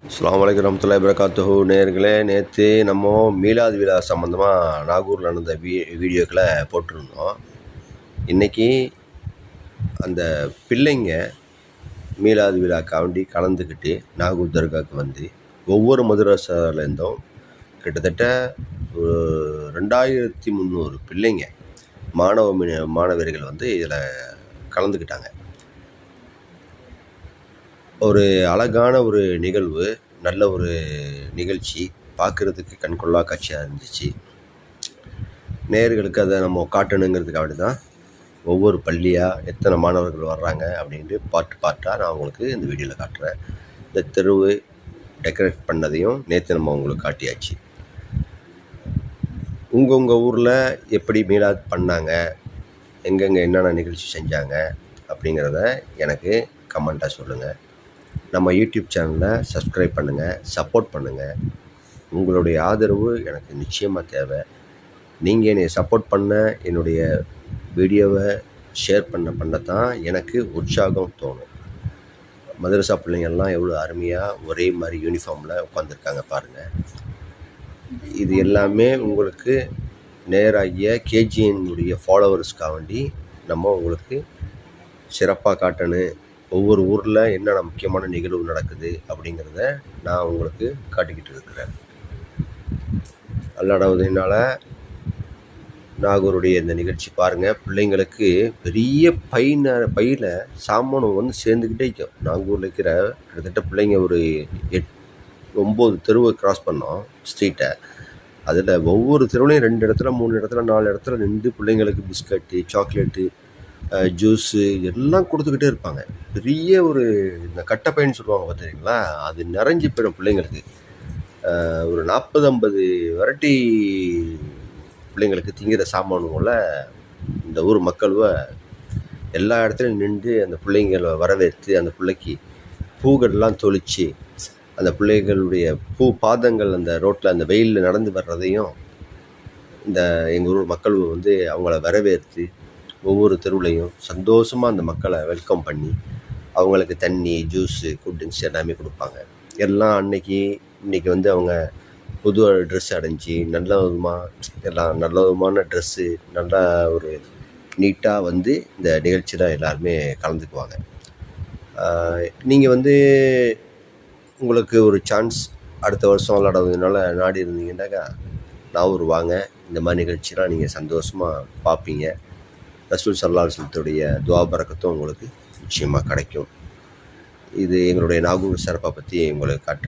அஸ்ஸலாமு அலைக்கும் வரஹ்மத்துல்லாஹி வபரகாத்துஹு. நேயர்களே, நேற்று நம்ம மீலாது விழா சம்மந்தமாக நாகூரில் நடந்த வீடியோக்களை போட்டிருந்தோம். இன்றைக்கி அந்த பிள்ளைங்க மீலாது விழாக்காண்டி கலந்துக்கிட்டு நாகூர் தர்காவுக்கு வந்து ஒவ்வொரு மதரசாலேருந்தும் கிட்டத்தட்ட 2300 பிள்ளைங்க மாணவர்கள் வந்து இதில் கலந்துக்கிட்டாங்க. ஒரு அழகான ஒரு நிகழ்வு, நல்ல ஒரு நிகழ்ச்சி, பார்க்குறதுக்கு கண்கொள்ளா காட்சியாக இருந்துச்சு. நேயர்களுக்கு அதை நம்ம காட்டணுங்கிறதுக்காக தான் ஒவ்வொரு பள்ளியாக எத்தனை மாணவர்கள் வர்றாங்க அப்படின்ட்டு பார்ட்டாக நான் உங்களுக்கு இந்த வீடியோவில் காட்டுறேன். இந்த தெருவு டெக்கரேட் பண்ணதையும் நேற்று நம்ம உங்களுக்கு காட்டியாச்சு. உங்கள் ஊரில் எப்படி மீலாத் பண்ணாங்க, எங்கெங்கே என்னென்ன நிகழ்ச்சி செஞ்சாங்க அப்படிங்கிறத எனக்கு கமெண்ட்டாக சொல்லுங்கள். நம்ம யூடியூப் சேனலை சப்ஸ்கிரைப் பண்ணுங்கள், சப்போர்ட் பண்ணுங்கள். உங்களுடைய ஆதரவு எனக்கு நிச்சயமாக தேவை. நீங்கள் என்னை சப்போர்ட் பண்ண, என்னுடைய வீடியோவை ஷேர் பண்ண தான் எனக்கு உற்சாகம் தோணும். மதரசா பிள்ளைங்கள்லாம் எவ்வளோ அருமையாக ஒரே மாதிரி யூனிஃபார்மில் உட்காந்துருக்காங்க பாருங்கள். இது எல்லாமே உங்களுக்கு நேராகிய கேஜிஎன்னுடைய ஃபாலோவர்ஸ்க்காக வேண்டி நம்ம உங்களுக்கு சிறப்பாக காட்டணும். ஒவ்வொரு ஊரில் என்னென்ன முக்கியமான நிகழ்வு நடக்குது அப்படிங்கிறத நான் உங்களுக்கு காட்டிக்கிட்டு இருக்கிறேன். அல்லாஹ் உதவினால நாகூருடைய இந்த நிகழ்ச்சி பாருங்கள். பிள்ளைங்களுக்கு பெரிய பையில் சாமானம் வந்து சேர்ந்துக்கிட்டே இருக்கும். நாகூரில் இருக்கிற கிட்டத்தட்ட பிள்ளைங்க ஒரு 9 தெருவை கிராஸ் பண்ணோம் ஸ்ட்ரீட்டை. அதில் ஒவ்வொரு தெருவுலையும் 2 இடத்துல 3 இடத்துல 4 இடத்துல நின்று பிள்ளைங்களுக்கு பிஸ்கட்டு, சாக்லேட்டு, ஜூஸு எல்லாம் கொடுத்துக்கிட்டே இருப்பாங்க. பெரிய ஒரு இந்த கட்டைப்பைன்னு சொல்லுவாங்க பார்த்துருக்கீங்களா, அது நிறைஞ்சி போயிடும் பிள்ளைங்களுக்கு. ஒரு 40-50 வெரைட்டி பிள்ளைங்களுக்கு திங்கிற சாமானுங்கள இந்த ஊர் மக்களுவ எல்லா இடத்துலையும் நின்று அந்த பிள்ளைங்களை வரவேற்று, அந்த பிள்ளைக்கு பூக்கள்லாம் தொளிச்சு, அந்த பிள்ளைகளுடைய பாதங்கள் அந்த ரோட்டில் அந்த வெயிலில் நடந்து வர்றதையும் இந்த எங்கள் ஊர் மக்கள் வந்து அவங்கள வரவேற்று ஒவ்வொரு தெருவுலையும் சந்தோஷமாக அந்த மக்களை வெல்கம் பண்ணி அவங்களுக்கு தண்ணி, ஜூஸு, கூல்ட்ரிங்க்ஸ் எல்லாமே கொடுப்பாங்க. எல்லாம் இன்றைக்கி வந்து அவங்க புது ட்ரெஸ் அடைஞ்சி நல்ல விதமான ட்ரெஸ்ஸு, நல்லா ஒரு நீட்டாக வந்து இந்த நிகழ்ச்சியில் எல்லாருமே கலந்துக்குவாங்க. நீங்கள் வந்து உங்களுக்கு ஒரு சான்ஸ் அடுத்த வருஷம் விளாடுறதுனால நாடி இருந்தீங்கன்னாக்கா நாகூர் வாங்க. இந்த மாதிரி நிகழ்ச்சிலாம் நீங்கள் சந்தோஷமாக பார்ப்பீங்க. ரசூல் ஸல்லல்லாஹு அலைஹி வஸல்லத்துடைய துஆ பரக்கத்தும் உங்களுக்கு நிச்சயமாக கிடைக்கும். இது எங்களுடைய நாகூர் சிறப்பை பற்றி உங்களுக்கு காட்டு.